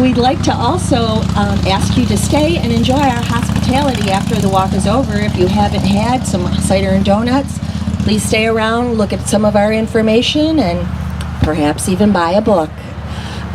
We'd like to also ask you to stay and enjoy our hospitality after the walk is over. If you haven't had some cider and donuts, please stay around, look at some of our information, and perhaps even buy a book.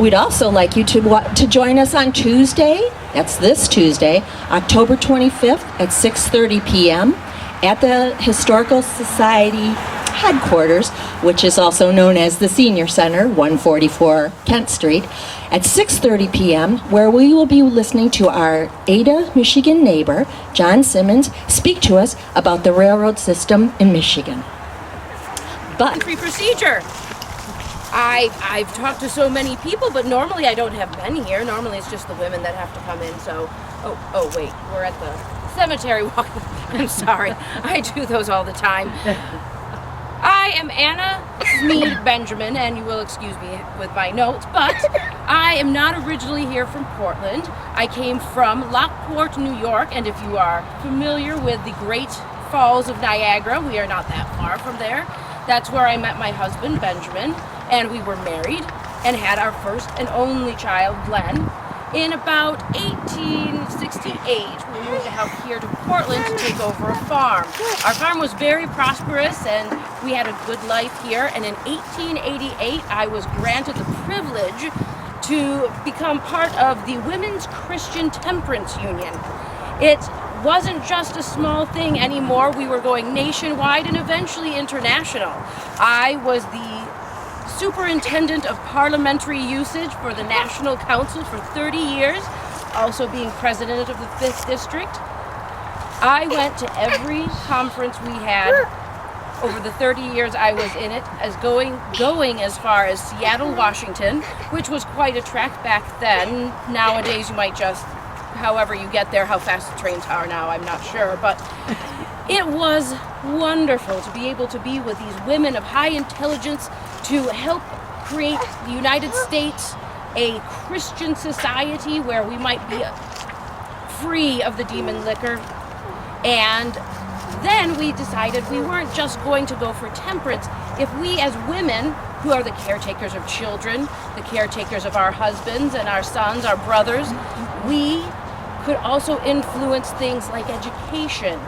We'd also like you to join us on Tuesday, that's this Tuesday, October 25th at 6:30 p.m. at the Historical Society headquarters, which is also known as the Senior Center, 144 Kent Street, at 6:30 p.m., where we will be listening to our Ada, Michigan neighbor, John Simmons, speak to us about the railroad system in Michigan. But Free procedure. I've talked to so many people, but normally I don't have men here. Normally it's just the women that have to come in. So, oh wait, we're at the cemetery walking. I'm sorry, I do those all the time. I am Anna Smead Benjamin, and you will excuse me with my notes, but I am not originally here from Portland. I came from Lockport, New York, and if you are familiar with the Great Falls of Niagara, we are not that far from there. That's where I met my husband, Benjamin, and we were married and had our first and only child, Glenn, in about 1868. We moved out here to Portland to take over a farm. Our farm was very prosperous and we had a good life here. And in 1888, I was granted the privilege to become part of the Women's Christian Temperance Union. It wasn't just a small thing anymore. We were going nationwide and eventually international. I was the superintendent of parliamentary usage for the National Council for 30 years, also being president of the 5th District. I went to every conference we had over the 30 years I was in it, as going as far as Seattle, Washington, which was quite a trek back then. Nowadays you might just, however you get there, how fast the trains are now, I'm not sure, but it was wonderful to be able to be with these women of high intelligence to help create the United States a Christian society where we might be free of the demon liquor. And then we decided we weren't just going to go for temperance. If we as women, who are the caretakers of children, the caretakers of our husbands and our sons, our brothers, we could also influence things like education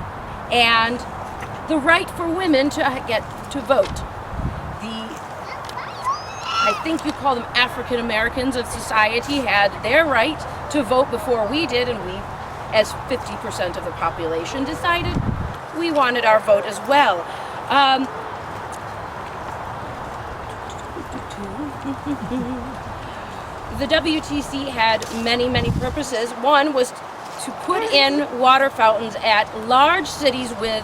and the right for women to get to vote. I think you call them African Americans of society had their right to vote before we did, and we, as 50% of the population, decided we wanted our vote as well. The WTC had many, many purposes. One was to put in water fountains at large cities with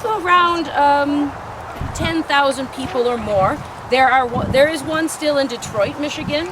around 10,000 people or more. There is one still in Detroit, Michigan,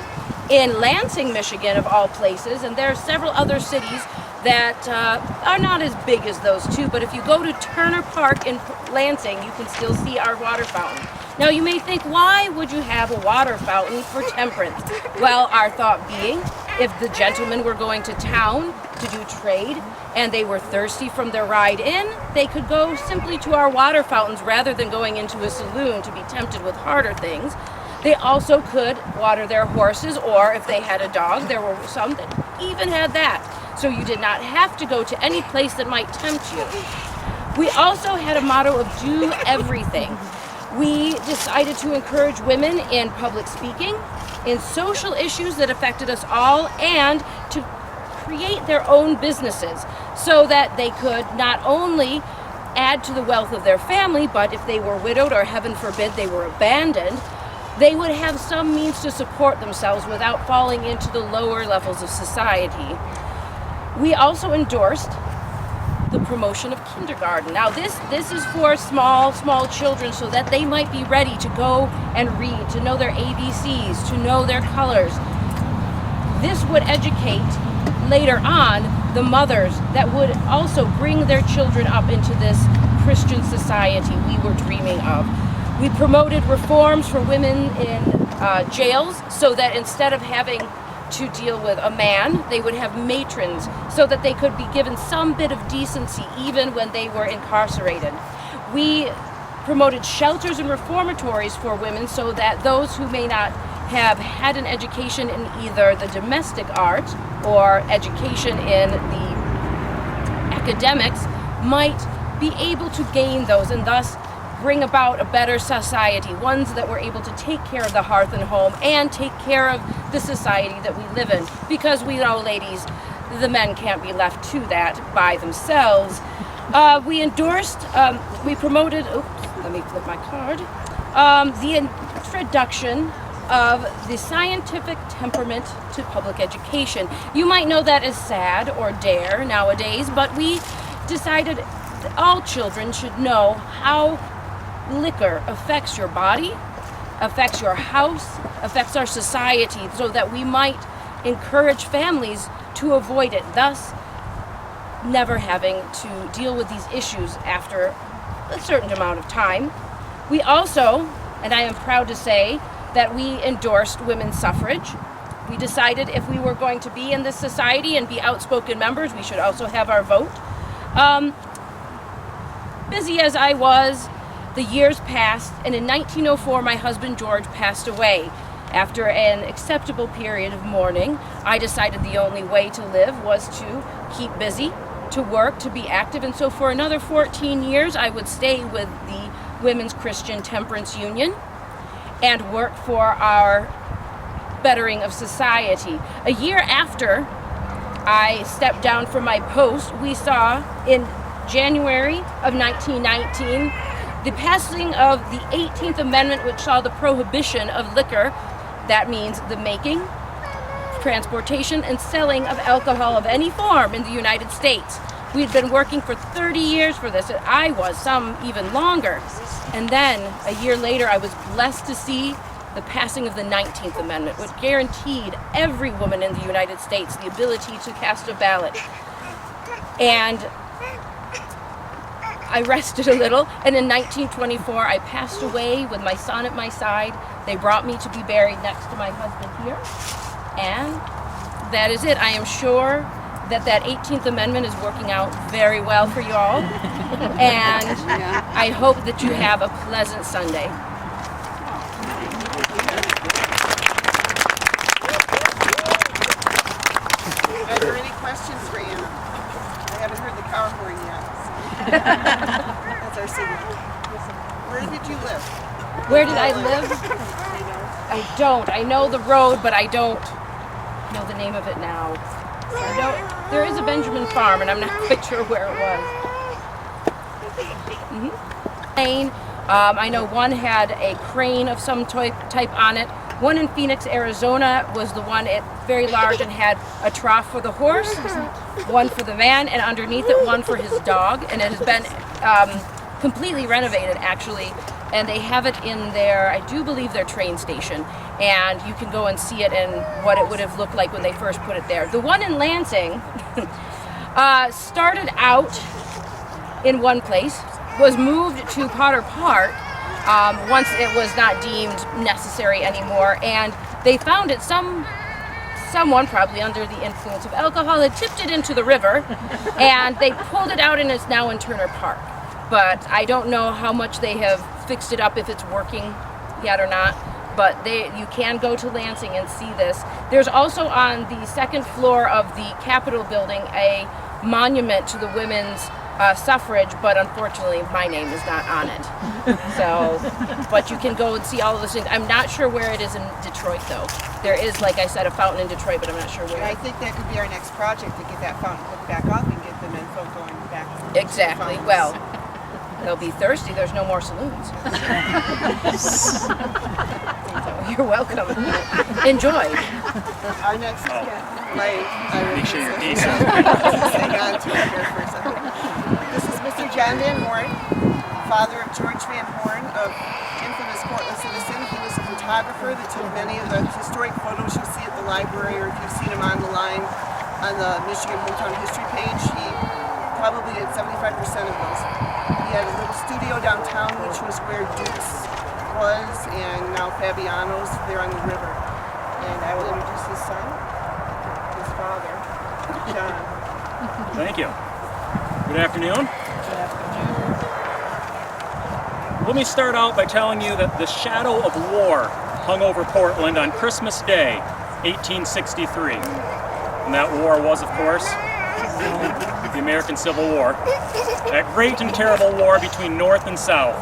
in Lansing, Michigan, of all places, and there are several other cities that are not as big as those two, but if you go to Turner Park in Lansing, you can still see our water fountain. Now you may think, why would you have a water fountain for temperance? Well, our thought being, if the gentlemen were going to town to do trade and they were thirsty from their ride in, they could go simply to our water fountains rather than going into a saloon to be tempted with harder things. They also could water their horses, or if they had a dog, there were some that even had that. So you did not have to go to any place that might tempt you. We also had a motto of do everything. We decided to encourage women in public speaking, in social issues that affected us all, and to create their own businesses so that they could not only add to the wealth of their family, but if they were widowed or heaven forbid they were abandoned, they would have some means to support themselves without falling into the lower levels of society. We also endorsed the promotion of kindergarten. Now this is for small children so that they might be ready to go and read, to know their ABCs, to know their colors. This would educate later on the mothers that would also bring their children up into this Christian society we were dreaming of. We promoted reforms for women in jails so that instead of having to deal with a man, they would have matrons so that they could be given some bit of decency even when they were incarcerated. We promoted shelters and reformatories for women so that those who may not have had an education in either the domestic arts or education in the academics might be able to gain those and thus bring about a better society, ones that were able to take care of the hearth and home and take care of the society that we live in. Because we know, ladies, the men can't be left to that by themselves. We endorsed, we promoted, oops, let me flip my card, the introduction of the scientific temperament to public education. You might know that as SAD or DARE nowadays, but we decided that all children should know how liquor affects your body, affects your house, affects our society, so that we might encourage families to avoid it, thus never having to deal with these issues after a certain amount of time. We also, and I am proud to say, that we endorsed women's suffrage. We decided if we were going to be in this society and be outspoken members, we should also have our vote. Busy as I was, the years passed, and in 1904 my husband George passed away. After an acceptable period of mourning, I decided the only way to live was to keep busy, to work, to be active, and so for another 14 years I would stay with the Women's Christian Temperance Union and work for our bettering of society. A year after I stepped down from my post, we saw in January of 1919 the passing of the 18th Amendment, which saw the prohibition of liquor. That means the making, transportation, and selling of alcohol of any form in the United States. We'd been working for 30 years for this, and I was, some even longer. And then, a year later, I was blessed to see the passing of the 19th Amendment, which guaranteed every woman in the United States the ability to cast a ballot. And I rested a little, and in 1924, I passed away with my son at my side. They brought me to be buried next to my husband here, and that is it. I am sure that that 18th Amendment is working out very well for you all, and I hope that you have a pleasant Sunday. Are there any questions for Anna? I haven't heard the car horn yet. That's our signal. Where did you live? Where did I live? I don't. I know the road, but I don't know the name of it now. I know there is a Benjamin Farm, and I'm not quite sure where it was. I know one had a crane of some type on it. One in Phoenix, Arizona was the one, very large, and had a trough for the horse, one for the man, and underneath it one for his dog. And it has been completely renovated, actually. And they have it in their, I do believe, their train station. And you can go and see it and what it would have looked like when they first put it there. The one in Lansing started out in one place, was moved to Potter Park once it was not deemed necessary anymore, and they found it, someone probably under the influence of alcohol had tipped it into the river, and they pulled it out, and it's now in Turner Park. But I don't know how much they have fixed it up, if it's working yet or not, but you can go to Lansing and see this. There's also on the second floor of the Capitol building a monument to the women's suffrage, but unfortunately my name is not on it. So, but you can go and see all of those things. I'm not sure where it is in Detroit though. There is, like I said, a fountain in Detroit, but I'm not sure where. I think that could be our next project, to get that fountain hooked back up and get the men folk going back. Exactly. Well, they'll be thirsty. There's no more saloons. So you're welcome. Enjoy. Our next Make sure your face Hang on to it here for a second. This is Mr. John Van Horn, father of George Van Horn, of infamous Portland Citizen. He was a photographer that took many of the historic photos you'll see at the library, or if you've seen him on the line on the Michigan Hometown History page. He probably did 75% of those. He had a little studio downtown, which was where Duke's was, and now Fabiano's there on the river. And I will introduce his son, his father, John. Thank you. Good afternoon. Let me start out by telling you that the shadow of war hung over Portland on Christmas Day, 1863. And that war was, of course, the American Civil War. That great and terrible war between North and South.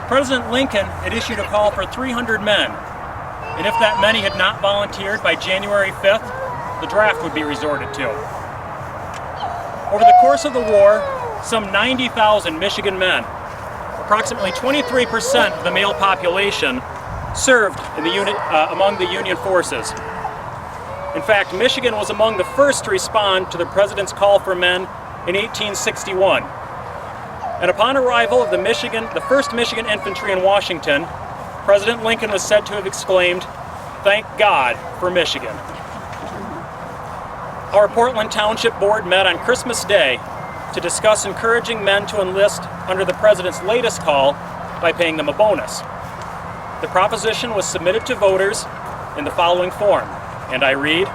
President Lincoln had issued a call for 300 men, and if that many had not volunteered by January 5th, the draft would be resorted to. Over the course of the war, some 90,000 Michigan men, approximately 23% of the male population, served in among the Union forces. In fact, Michigan was among the first to respond to the President's call for men in 1861. And upon arrival of the 1st Michigan Infantry in Washington, President Lincoln was said to have exclaimed, "Thank God for Michigan." Our Portland Township Board met on Christmas Day to discuss encouraging men to enlist under the President's latest call by paying them a bonus. The proposition was submitted to voters in the following form, and I read,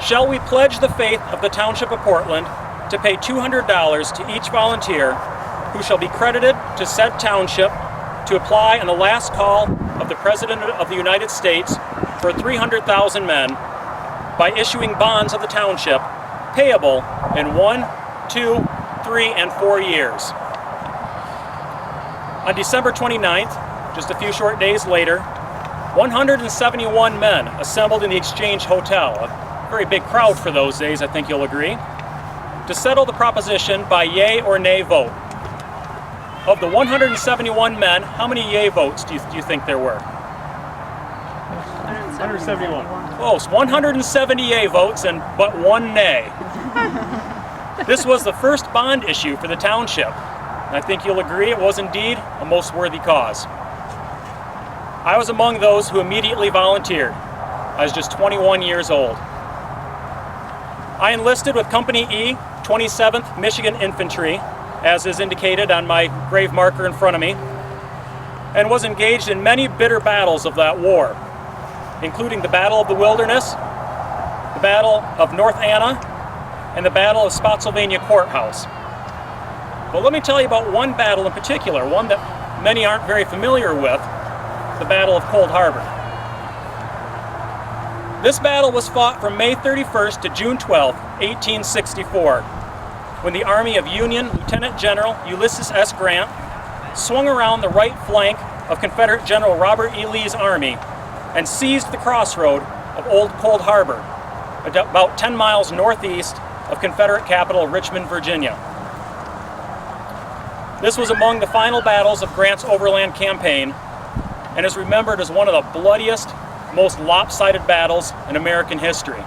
"Shall we pledge the faith of the Township of Portland to pay $200 to each volunteer who shall be credited to said township to apply on the last call of the President of the United States for 300,000 men by issuing bonds of the township payable in 1, 2, 3, and 4 years." On December 29th, just a few short days later, 171 men assembled in the Exchange Hotel, a very big crowd for those days, I think you'll agree, to settle the proposition by yea or nay vote. Of the 171 men, how many yea votes do you think there were? 171. Close, 170 yea votes and but 1 nay. This was the first bond issue for the township. And I think you'll agree it was indeed a most worthy cause. I was among those who immediately volunteered. I was just 21 years old. I enlisted with Company E, 27th Michigan Infantry, as is indicated on my grave marker in front of me, and was engaged in many bitter battles of that war, including the Battle of the Wilderness, the Battle of North Anna, and the Battle of Spotsylvania Courthouse. But let me tell you about one battle in particular, one that many aren't very familiar with, the Battle of Cold Harbor. This battle was fought from May 31st to June 12, 1864, when the Army of Union Lieutenant General Ulysses S. Grant swung around the right flank of Confederate General Robert E. Lee's army and seized the crossroad of Old Cold Harbor, about 10 miles northeast of Confederate capital Richmond, Virginia. This was among the final battles of Grant's overland campaign and is remembered as one of the bloodiest, most lopsided battles in American history.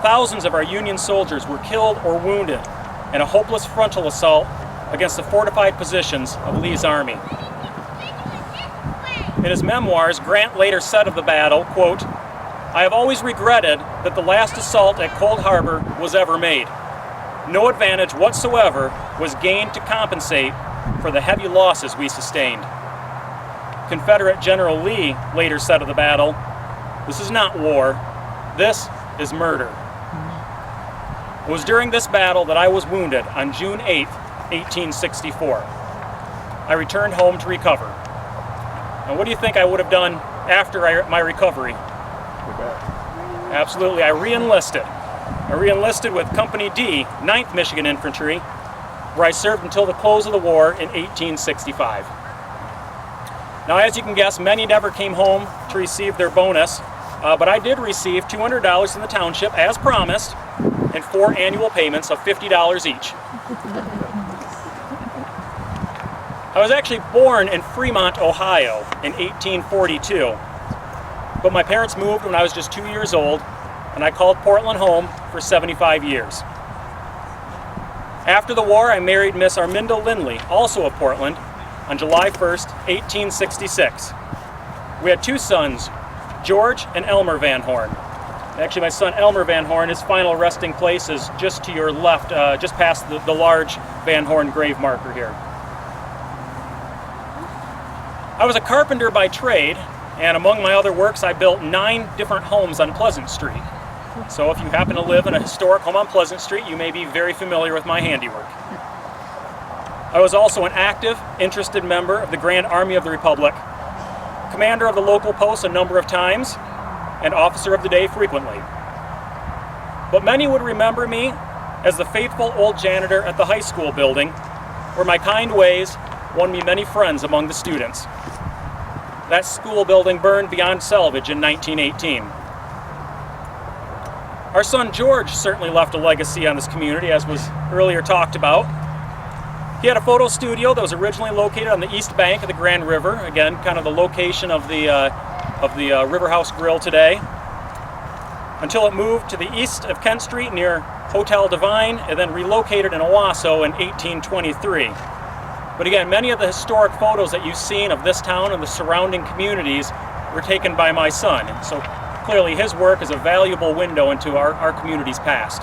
Thousands of our Union soldiers were killed or wounded in a hopeless frontal assault against the fortified positions of Lee's army. In his memoirs, Grant later said of the battle, quote, "I have always regretted that the last assault at Cold Harbor was ever made. No advantage whatsoever was gained to compensate for the heavy losses we sustained." Confederate General Lee later said of the battle, "This is not war, this is murder." It was during this battle that I was wounded on June 8, 1864. I returned home to recover. Now, what do you think I would have done after my recovery? Absolutely, I re-enlisted. I re-enlisted with Company D, 9th Michigan Infantry, where I served until the close of the war in 1865. Now, as you can guess, many never came home to receive their bonus, but I did receive $200 from the township, as promised, and 4 annual payments of $50 each. I was actually born in Fremont, Ohio in 1842, but my parents moved when I was just 2 years old, and I called Portland home for 75 years. After the war, I married Miss Arminda Lindley, also of Portland, on July 1st, 1866. We had 2 sons, George and Elmer Van Horn. Actually, my son Elmer Van Horn, his final resting place is just to your left, just past the large Van Horn grave marker here. I was a carpenter by trade, and among my other works, I built 9 different homes on Pleasant Street. So if you happen to live in a historic home on Pleasant Street, you may be very familiar with my handiwork. I was also an active, interested member of the Grand Army of the Republic commander of the local post a number of times, and officer of the day frequently. But many would remember me as the faithful old janitor at the high school building, where my kind ways won me many friends among the students. That school building burned beyond salvage in 1918. Our son George certainly left a legacy on this community, as was earlier talked about. He had a photo studio that was originally located on the east bank of the Grand River, again, kind of the location of the River House Grill today, until it moved to the east of Kent Street near Hotel Divine, and then relocated in Owasso in 1823. But again, many of the historic photos that you've seen of this town and the surrounding communities were taken by my son. And so clearly his work is a valuable window into our community's past.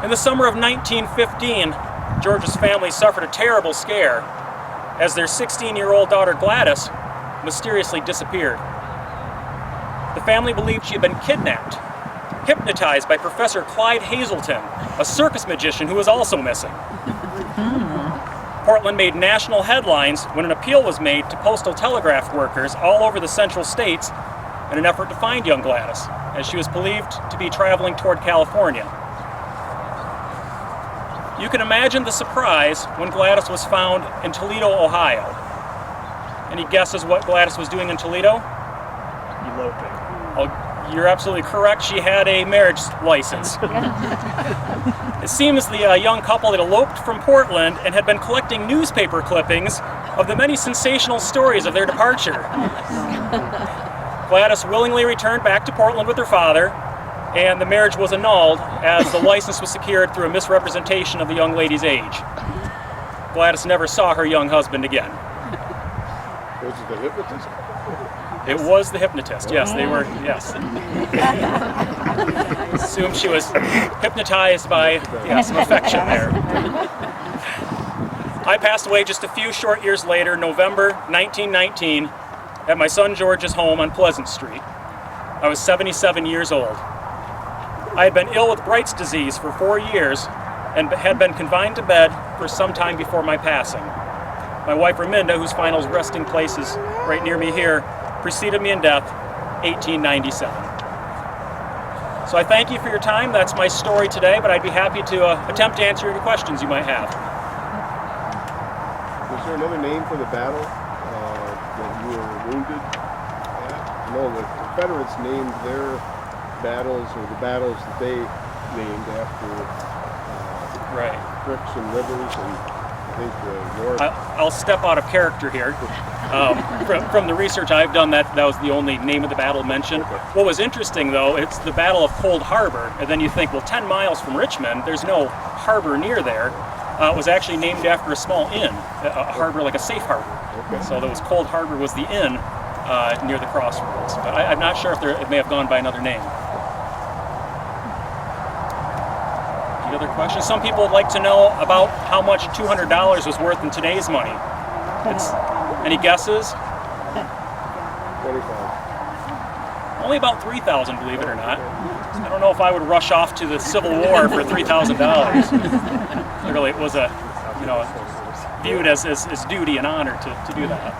In the summer of 1915, George's family suffered a terrible scare as their 16-year-old daughter Gladys mysteriously disappeared. The family believed she had been kidnapped, hypnotized by Professor Clyde Hazelton, a circus magician who was also missing. Portland made national headlines when an appeal was made to postal telegraph workers all over the central states in an effort to find young Gladys, as she was believed to be traveling toward California. You can imagine the surprise when Gladys was found in Toledo, Ohio. Any guesses what Gladys was doing in Toledo? Eloping. Oh, you're absolutely correct. She had a marriage license. It seems the young couple had eloped from Portland and had been collecting newspaper clippings of the many sensational stories of their departure. Gladys willingly returned back to Portland with her father, and the marriage was annulled as the license was secured through a misrepresentation of the young lady's age. Gladys never saw her young husband again. Was it the hypnotist? It was the hypnotist, yes, they were, yes. Assumed she was hypnotized by, some affection there. I passed away just a few short years later, November 1919, at my son George's home on Pleasant Street. I was 77 years old. I had been ill with Bright's disease for 4 years and had been confined to bed for some time before my passing. My wife Raminda, whose final resting place is right near me here, preceded me in death, 1897. So I thank you for your time. That's my story today, but I'd be happy to attempt to answer any questions you might have. Was there another name for the battle that you were wounded at? No, the Confederates named their battles, or the battles that they named after creeks and rivers, and I think the North. I'll step out of character here. From the research I've done, that was the only name of the battle mentioned. What was interesting, though, it's the Battle of Cold Harbor, and then you think, well, 10 miles from Richmond, there's no harbor near there. It was actually named after a small inn, a harbor, like a safe harbor. Okay. So there was Cold Harbor was the inn near the crossroads, but I'm not sure if it may have gone by another name. Any other questions? Some people would like to know about how much $200 was worth in today's money. Any guesses? 25. Only about $3,000, believe it or not. I don't know if I would rush off to the Civil War for $3,000. Clearly, it was viewed as duty and honor to do that.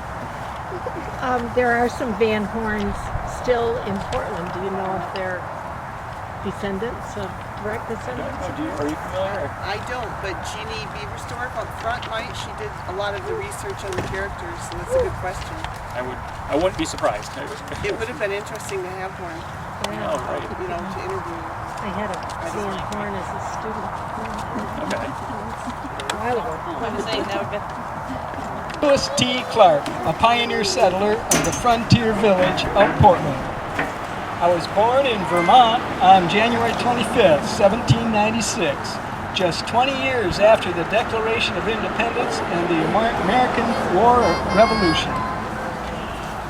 There are some Van Horns still in Portland. Do you know if they're descendants of direct descendants? Are you familiar? I don't, but Jeannie Beaversdorf up front might. She did a lot of the research on the characters, and that's a good question. I wouldn't be surprised. It would have been interesting to have one, Oh, right. to interview. I had a Van Horn as a student. Okay. A while ago. Lewis T. Clark, a pioneer settler of the frontier village of Portland. I was born in Vermont on January 25th, 1796, just 20 years after the Declaration of Independence and the American War Revolution.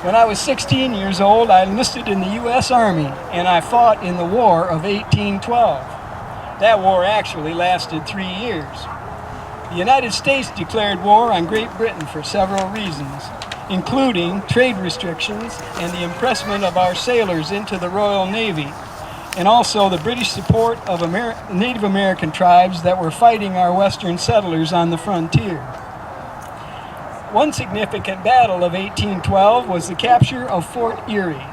When I was 16 years old, I enlisted in the U.S. Army, and I fought in the War of 1812. That war actually lasted 3 years. The United States declared war on Great Britain for several reasons, including trade restrictions and the impressment of our sailors into the Royal Navy, and also the British support of Native American tribes that were fighting our western settlers on the frontier. One significant battle of 1812 was the capture of Fort Erie,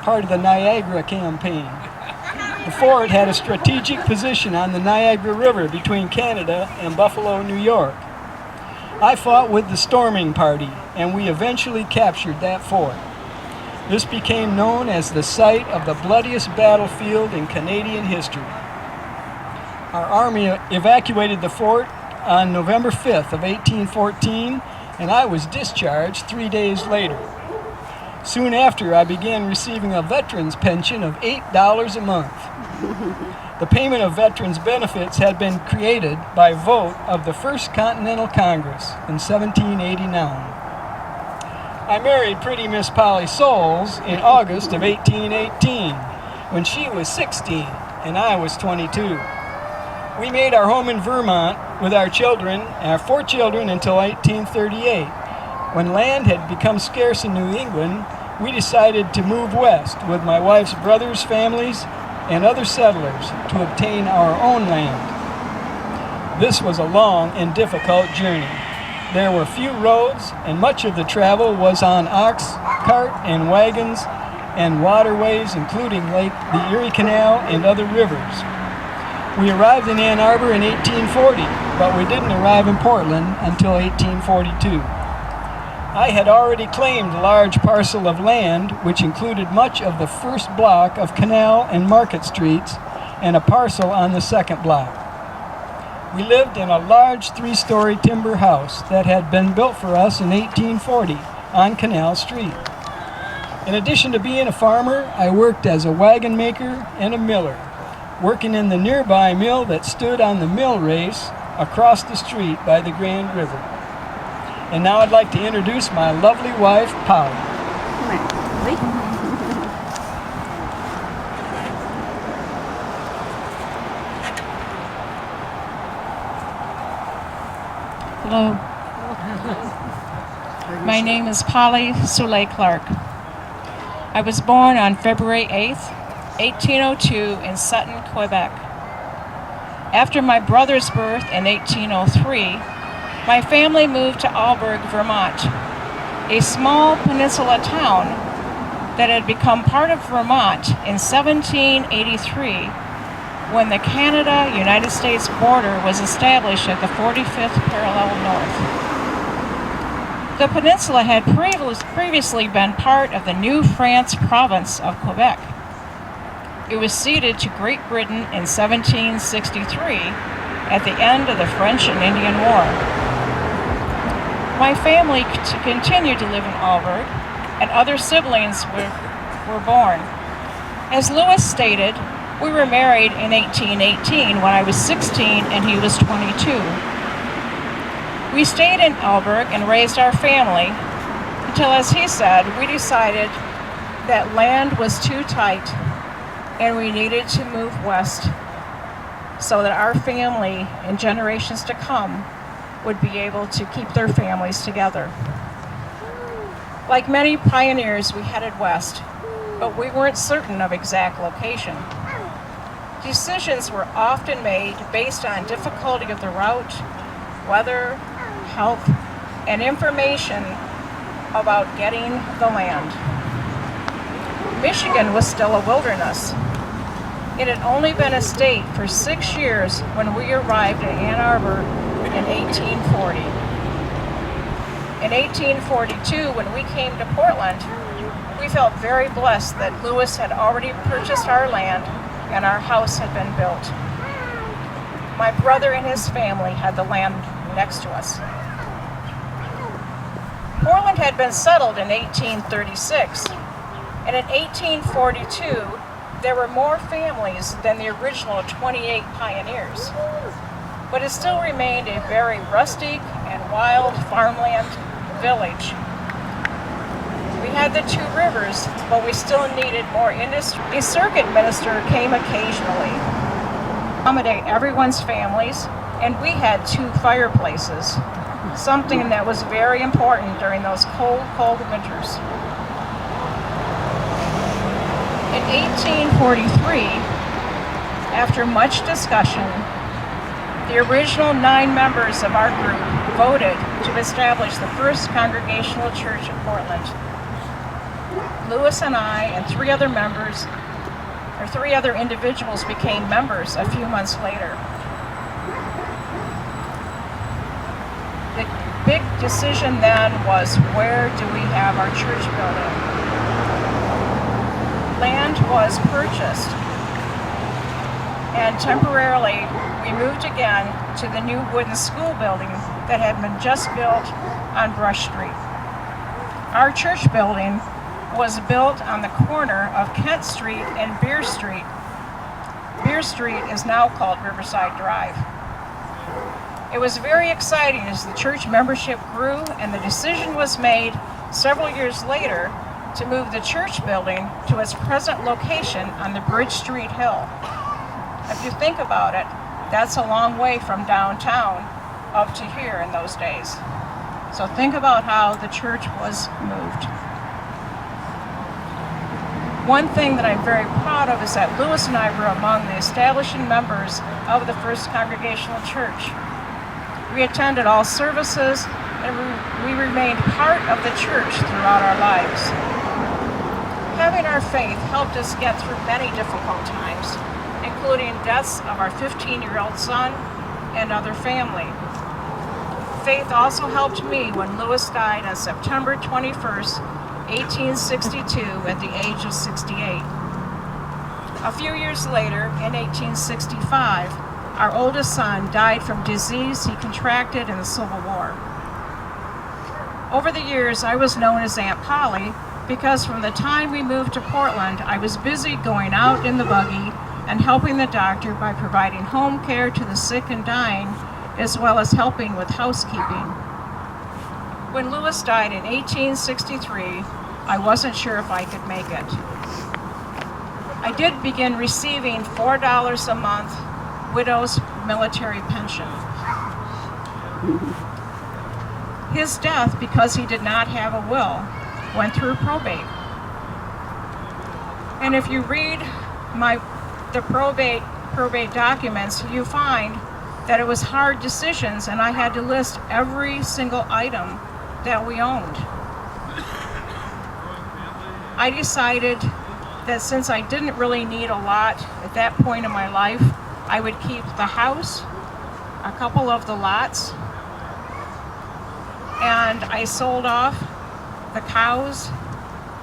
part of the Niagara Campaign. The fort had a strategic position on the Niagara River between Canada and Buffalo, New York. I fought with the storming party, and we eventually captured that fort. This became known as the site of the bloodiest battlefield in Canadian history. Our army evacuated the fort on November 5th of 1814, and I was discharged 3 days later. Soon after, I began receiving a veteran's pension of $8 a month. The payment of veterans' benefits had been created by vote of the First Continental Congress in 1789. I married pretty Miss Polly Souls in August of 1818, when she was 16 and I was 22. We made our home in Vermont with our 4 children until 1838. When land had become scarce in New England, we decided to move west with my wife's brothers' families and other settlers to obtain our own land. This was a long and difficult journey. There were few roads, and much of the travel was on ox, cart, and wagons, and waterways, including the Erie Canal and other rivers. We arrived in Ann Arbor in 1840, but we didn't arrive in Portland until 1842. I had already claimed a large parcel of land, which included much of the first block of Canal and Market Streets, and a parcel on the second block. We lived in a large 3-story timber house that had been built for us in 1840 on Canal Street. In addition to being a farmer, I worked as a wagon maker and a miller, working in the nearby mill that stood on the mill race across the street by the Grand River. And now I'd like to introduce my lovely wife, Polly. Hello. My name is Polly Soule Clark. I was born on February 8th, 1802 in Sutton, Quebec. After my brother's birth in 1803, my family moved to Alberg, Vermont, a small peninsula town that had become part of Vermont in 1783 when the Canada-United States border was established at the 45th parallel north. The peninsula had previously been part of the New France province of Quebec. It was ceded to Great Britain in 1763 at the end of the French and Indian War. My family continued to live in Alberg, and other siblings were born. As Lewis stated, we were married in 1818 when I was 16 and he was 22. We stayed in Alberg and raised our family until, as he said, we decided that land was too tight and we needed to move west so that our family and generations to come would be able to keep their families together. Like many pioneers, we headed west, but we weren't certain of exact location. Decisions were often made based on difficulty of the route, weather, health, and information about getting the land. Michigan was still a wilderness. It had only been a state for 6 years when we arrived in Ann Arbor in 1840. In 1842, when we came to Portland, we felt very blessed that Lewis had already purchased our land and our house had been built. My brother and his family had the land next to us. Portland had been settled in 1836, and in 1842, there were more families than the original 28 pioneers. But it still remained a very rustic and wild farmland village. We had the 2 rivers, but we still needed more industry. A circuit minister came occasionally to accommodate everyone's families, and we had 2 fireplaces, something that was very important during those cold, cold winters. In 1843, after much discussion, the original 9 members of our group voted to establish the First Congregational Church of Portland. Lewis and I and three other individuals became members a few months later. The big decision then was, where do we have our church building? Land was purchased, and temporarily we moved again to the new wooden school building that had been just built on Brush Street. Our church building was built on the corner of Kent Street and Beer Street. Beer Street is now called Riverside Drive. It was very exciting as the church membership grew, and the decision was made several years later to move the church building to its present location on the Bridge Street Hill. If you think about it, that's a long way from downtown up to here in those days. So think about how the church was moved. One thing that I'm very proud of is that Lewis and I were among the establishing members of the First Congregational Church. We attended all services, and we remained part of the church throughout our lives. Having our faith helped us get through many difficult times, including deaths of our 15-year-old son and other family. Faith also helped me when Lewis died on September 21st, 1862, at the age of 68. A few years later, in 1865, our oldest son died from disease he contracted in the Civil War. Over the years, I was known as Aunt Polly because from the time we moved to Portland, I was busy going out in the buggy and helping the doctor by providing home care to the sick and dying, as well as helping with housekeeping. When Lewis died in 1863, I wasn't sure if I could make it. I did begin receiving $4 a month widow's military pension. His death, because he did not have a will, went through probate. And if you read the probate documents, you find that it was hard decisions, and I had to list every single item that we owned. I decided that since I didn't really need a lot at that point in my life, I would keep the house, a couple of the lots, and I sold off the cows,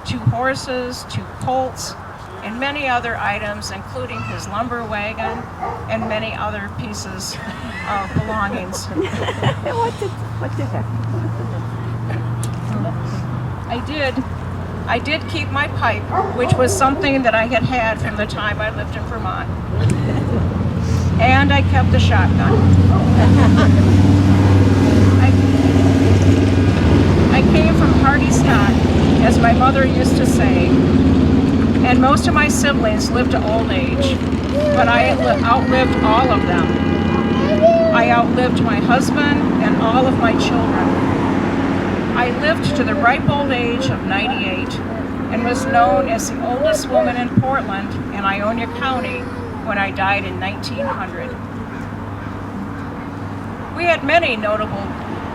2 horses, 2 colts, and many other items, including his lumber wagon and many other pieces of belongings. What the heck? I did keep my pipe, which was something that I had had from the time I lived in Vermont. And I kept the shotgun. I came from hearty stock, as my mother used to say, and most of my siblings lived to old age, but I outlived all of them. I outlived my husband and all of my children. I lived to the ripe old age of 98 and was known as the oldest woman in Portland and Ionia County when I died in 1900. We had many notable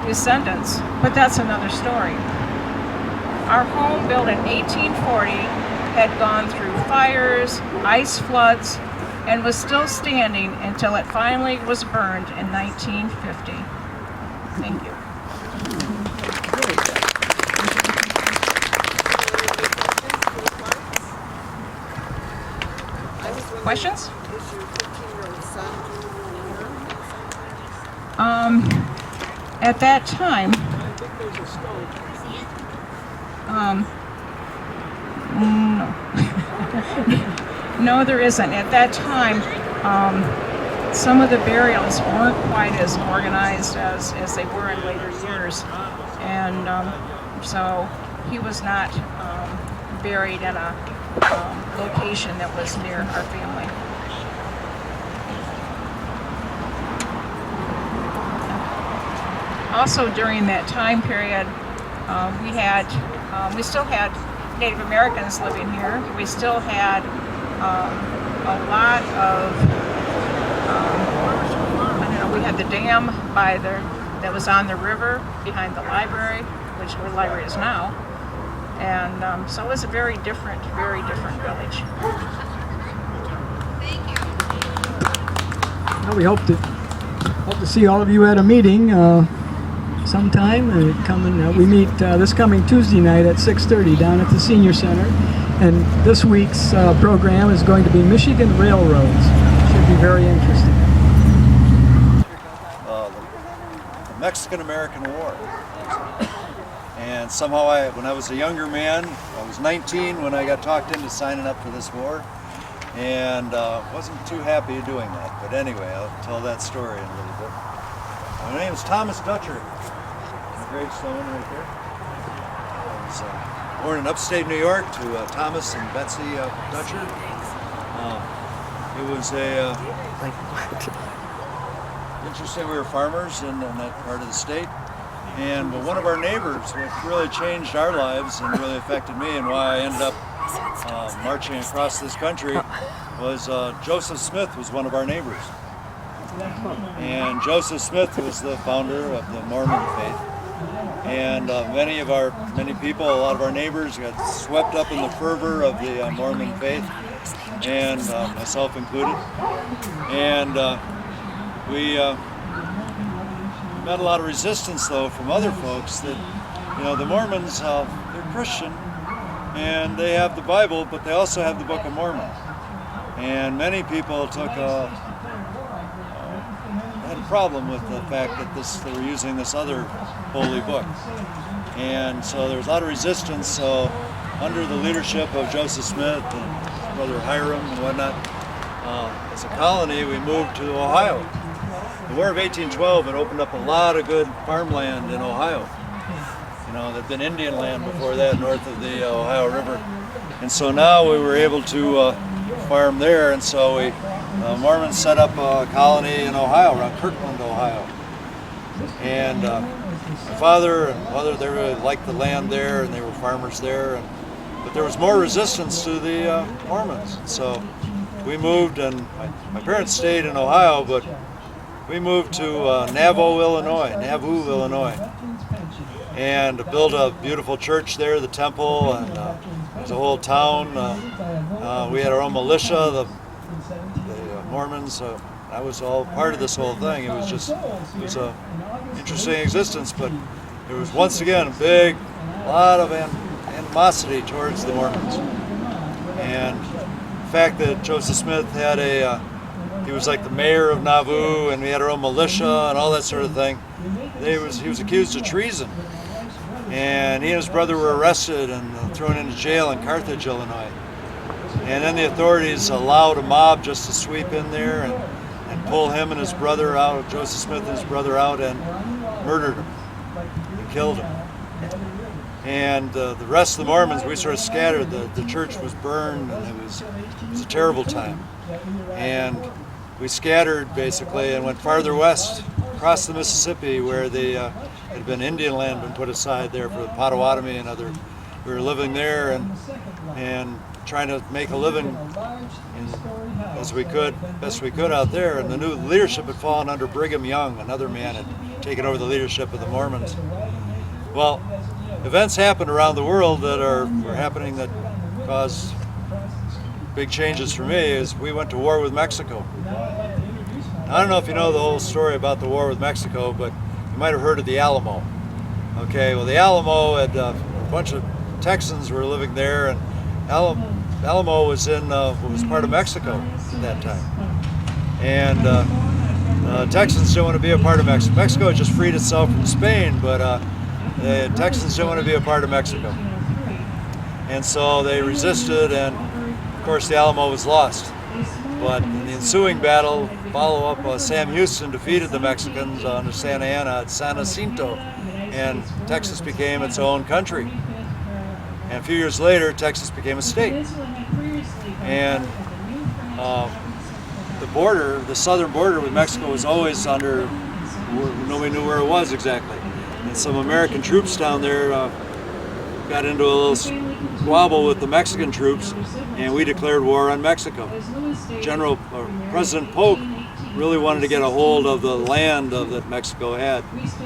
descendants, but that's another story. Our home, built in 1840, had gone through fires, ice floods, and was still standing until it finally was burned in 1950. Thank you. Questions? At that time, no, there isn't. At that time, some of the burials weren't quite as organized as they were in later years, and so he was not buried in a location that was near our family. Also during that time period, we still had Native Americans living here. We still had a lot of, we had the dam by that was on the river behind the library, which where the library is now. And so it was a very different village. Well, we hope to see all of you at a meeting sometime. We meet this coming Tuesday night at 6:30 down at the Senior Center. And this week's program is going to be Michigan Railroads. Should be very interesting. The Mexican-American War. And somehow when I was a younger man, I was 19 when I got talked into signing up for this war, and wasn't too happy doing that. But anyway, I'll tell that story in a little bit. My name is Thomas Dutcher. My gravestone right there. I was born in upstate New York to Thomas and Betsy Dutcher. It was interesting. We were farmers in that part of the state. And one of our neighbors, what really changed our lives and really affected me, and why I ended up marching across this country, was Joseph Smith was one of our neighbors. And Joseph Smith was the founder of the Mormon faith. And many people, a lot of our neighbors got swept up in the fervor of the Mormon faith, and myself included. And we met a lot of resistance, though, from other folks that, the Mormons, they're Christian and they have the Bible, but they also have the Book of Mormon. And many people had a problem with the fact that they were using this other holy book. And so there was a lot of resistance. So under the leadership of Joseph Smith and his brother Hiram and whatnot, as a colony, we moved to Ohio. The War of 1812 had opened up a lot of good farmland in Ohio. There'd been Indian land before that, north of the Ohio River. And so now we were able to farm there, and so Mormons set up a colony in Ohio, around Kirkland, Ohio. And my father and mother, they really liked the land there, and they were farmers there. But there was more resistance to the Mormons. So we moved, and my parents stayed in Ohio, but we moved to Nauvoo, Illinois, and built a beautiful church there, the temple, and there's a whole town. We had our own militia, the Mormons. That was all part of this whole thing. It was an interesting existence, but there was once again a lot of animosity towards the Mormons. And the fact that Joseph Smith had he was like the mayor of Nauvoo, and we had our own militia and all that sort of thing. He was accused of treason, and he and his brother were arrested and thrown into jail in Carthage, Illinois. And then the authorities allowed a mob just to sweep in there and pull him and his brother out, Joseph Smith and his brother out, and murdered him and killed him. And the rest of the Mormons, we sort of scattered. The church was burned, and it was a terrible time. And we scattered basically and went farther west, across the Mississippi, where had been Indian land been put aside there for the Potawatomi and other. We were living there and trying to make a living best we could out there. And the new leadership had fallen under Brigham Young. Another man had taken over the leadership of the Mormons. Well, events happened around the world that were happening that caused big changes for me. Is we went to war with Mexico. I don't know if you know the whole story about the war with Mexico, but you might have heard of the Alamo. Okay, well, the Alamo had a bunch of Texans were living there, and Alamo was was part of Mexico at that time. And Texans didn't want to be a part of Mexico. Mexico had just freed itself from Spain, but the Texans didn't want to be a part of Mexico. And so they resisted, and of course the Alamo was lost. But in the ensuing battle, follow-up, Sam Houston defeated the Mexicans under Santa Anna at San Jacinto, and Texas became its own country. And a few years later, Texas became a state. And the southern border with Mexico was always under, nobody knew where it was exactly. And some American troops down there got into a little squabble with the Mexican troops, and we declared war on Mexico. President Polk really wanted to get a hold of the land that Mexico had,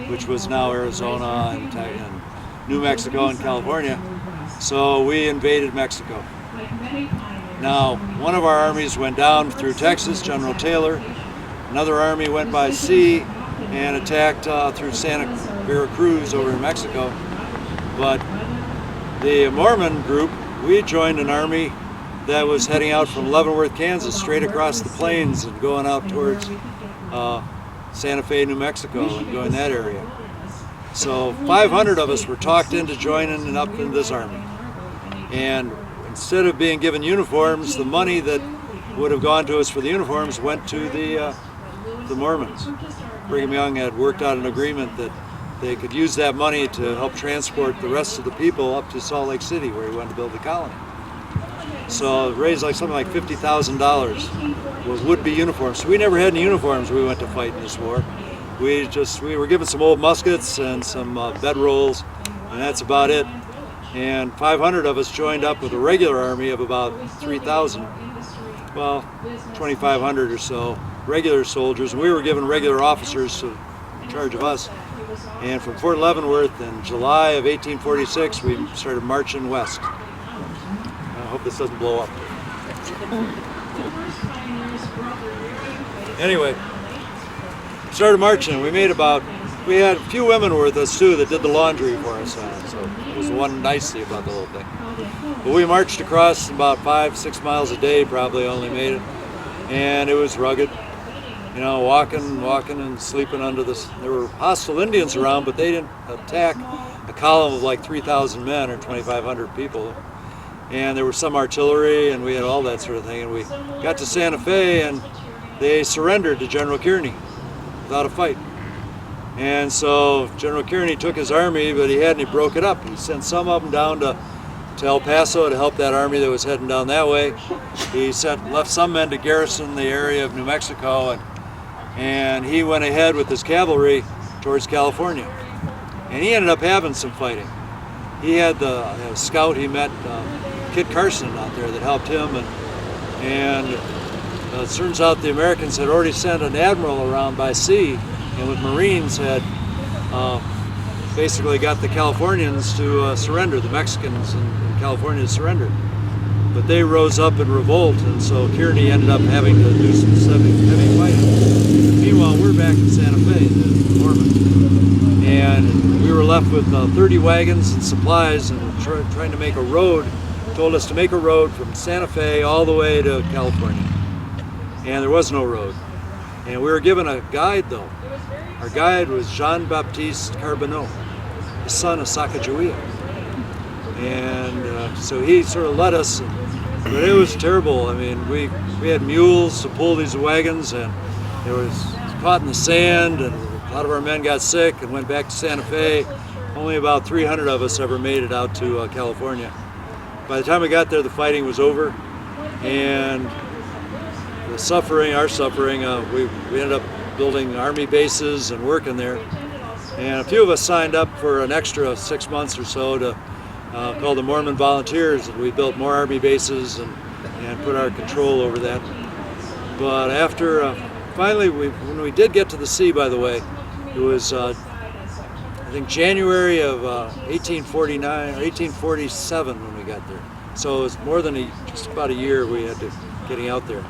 which was now Arizona and New Mexico and California. So we invaded Mexico. Now, one of our armies went down through Texas, General Taylor. Another army went by sea and attacked through Santa Veracruz over in Mexico. But the Mormon group, we joined an army that was heading out from Leavenworth, Kansas, straight across the plains and going out towards Santa Fe, New Mexico, and going that area. So 500 of us were talked into joining and up into this army. And instead of being given uniforms, the money that would have gone to us for the uniforms went to the Mormons. Brigham Young had worked out an agreement that they could use that money to help transport the rest of the people up to Salt Lake City, where he wanted to build the colony. So it raised like something like $50,000 with would-be uniforms. So we never had any uniforms when we went to fight in this war. We were given some old muskets and some bedrolls, and that's about it. And 500 of us joined up with a regular army of about 3,000. Well, 2,500 or so regular soldiers, and we were given regular officers in charge of us. And from Fort Leavenworth in July of 1846, we started marching west. I hope this doesn't blow up. Anyway, started marching. We had a few women with us too that did the laundry for us. So it was one nicety about the whole thing. But we marched across about 5-6 miles a day, probably only made it. And it was rugged. You know, walking and sleeping under this. There were hostile Indians around, but they didn't attack a column of like 3,000 men or 2,500 people. And there was some artillery, and we had all that sort of thing. And we got to Santa Fe, and they surrendered to General Kearney without a fight. And so General Kearney took his army, but he broke it up. He sent some of them down to El Paso to help that army that was heading down that way. He left some men to garrison the area of New Mexico, and he went ahead with his cavalry towards California. And he ended up having some fighting. He had a scout he met, Kit Carson, out there that helped him, and it turns out the Americans had already sent an admiral around by sea, and with Marines had basically got the Californians to surrender, the Mexicans in California to surrender. But they rose up in revolt, and so Kearney ended up having to do some heavy fighting. Meanwhile, we're back in Santa Fe, the Mormon, and we were left with 30 wagons and supplies, and trying to make a road. Told us to make a road from Santa Fe all the way to California, and there was no road. And we were given a guide, though. Our guide was Jean-Baptiste Carbonneau, the son of Sacagawea. And so he sort of led us, but it was terrible. I mean, we had mules to pull these wagons, and it was caught in the sand, and a lot of our men got sick and went back to Santa Fe. Only about 300 of us ever made it out to California. By the time we got there, the fighting was over, and our suffering, we ended up building army bases and working there. And a few of us signed up for an extra 6 months or so to called the Mormon Volunteers, and we built more army bases and put our control over that. But after, finally, when we did get to the sea, by the way, it was, I think, January of 1849 or 1847 when we got there. So it was more than just about a year we had to getting out there.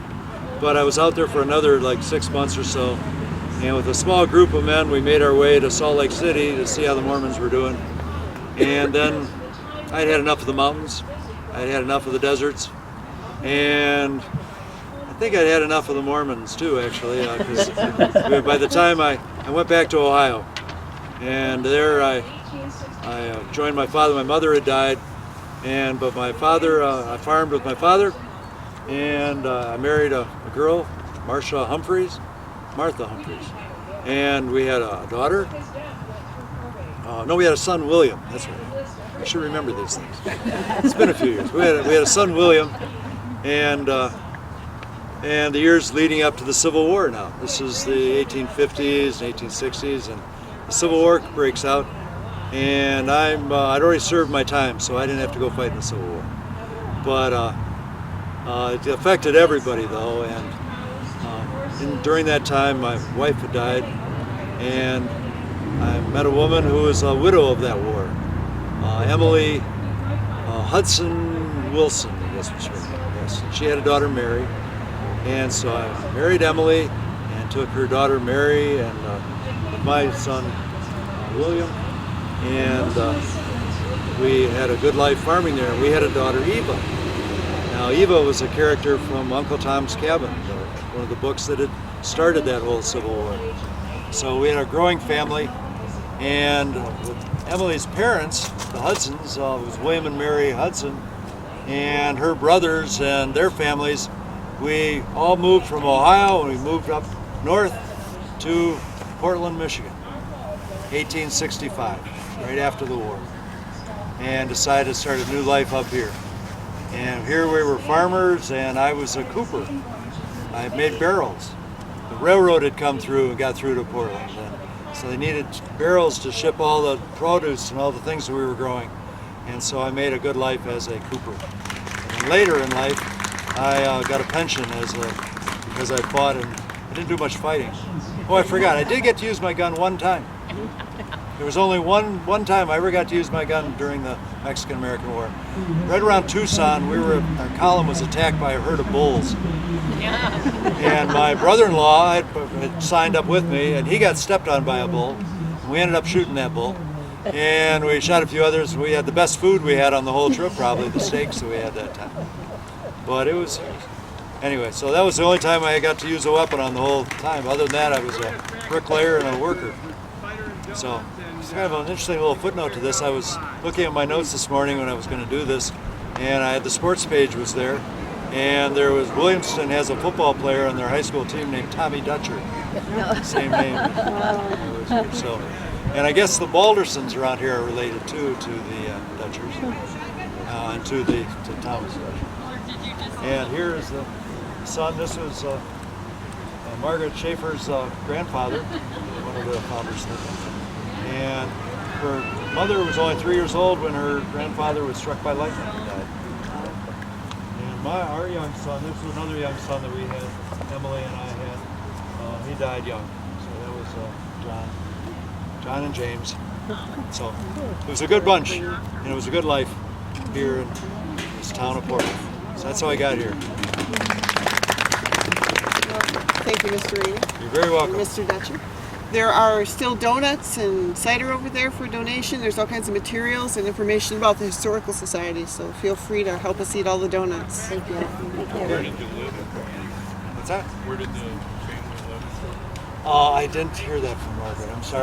But I was out there for another like 6 months or so, and with a small group of men, we made our way to Salt Lake City to see how the Mormons were doing. And then I'd had enough of the mountains, I'd had enough of the deserts, and I think I'd had enough of the Mormons too, actually, because by the time I went back to Ohio, and there I joined my father. My mother had died, but my father, I farmed with my father, and I married a girl, Martha Humphreys, and we had a daughter. No, we had a son, William. That's right. I should remember these things. It's been a few years. We had a son, William, and the years leading up to the Civil War. Now, this is the 1850s and 1860s, and the Civil War breaks out. And I'd already served my time, so I didn't have to go fight in the Civil War. But it affected everybody, though, and during that time, my wife had died, and I met a woman who was a widow of that war, Emily Hudson Wilson, I guess was her name. Yes, she had a daughter, Mary, and so I married Emily and took her daughter, Mary, and my son, William, and we had a good life farming there. We had a daughter, Eva. Now, Eva was a character from Uncle Tom's Cabin, one of the books that had started that whole Civil War. So we had a growing family, and with Emily's parents, the Hudsons, was William and Mary Hudson, and her brothers and their families. We all moved from Ohio, and we moved up north to Portland, Michigan, 1865, right after the war, and decided to start a new life up here. And here we were farmers, and I was a cooper. I made barrels. The railroad had come through and got through to Portland, and so they needed barrels to ship all the produce and all the things that we were growing. And so I made a good life as a cooper. And then later in life, I got a pension because I fought, and I didn't do much fighting. Oh, I forgot, I did get to use my gun one time. There was only one time I ever got to use my gun during the Mexican-American War. Right around Tucson, our column was attacked by a herd of bulls. And my brother-in-law had signed up with me, and he got stepped on by a bull. We ended up shooting that bull. And we shot a few others. We had the best food we had on the whole trip, probably the steaks that we had that time. But it was, anyway, so that was the only time I got to use a weapon on the whole time. Other than that, I was a bricklayer and a worker. So it's kind of an interesting little footnote to this. I was looking at my notes this morning when I was going to do this, and I had the sports page was there, and there was Williamston has a football player on their high school team named Tommy Dutcher. Same name. So, and I guess the Baldersons around here are related too to the Dutchers and to Thomas Dutcher. And here is the son. This was Margaret Schaefer's grandfather, one of the founders. And her mother was only 3 years old when her grandfather was struck by lightning and died. And our young son, this was another young son that we had, Emily and I had, he died young. So that was John and James. So it was a good bunch, and it was a good life here in this town of Portland. So that's how I got here. Thank you, Mr. Reed. You're very welcome. And Mr. Dutcher. There are still donuts and cider over there for donation. There's all kinds of materials and information about the Historical Society, so feel free to help us eat all the donuts. Thank you. Where did you live? What's that? Where did the family live? I didn't hear that from Margaret. I'm sorry.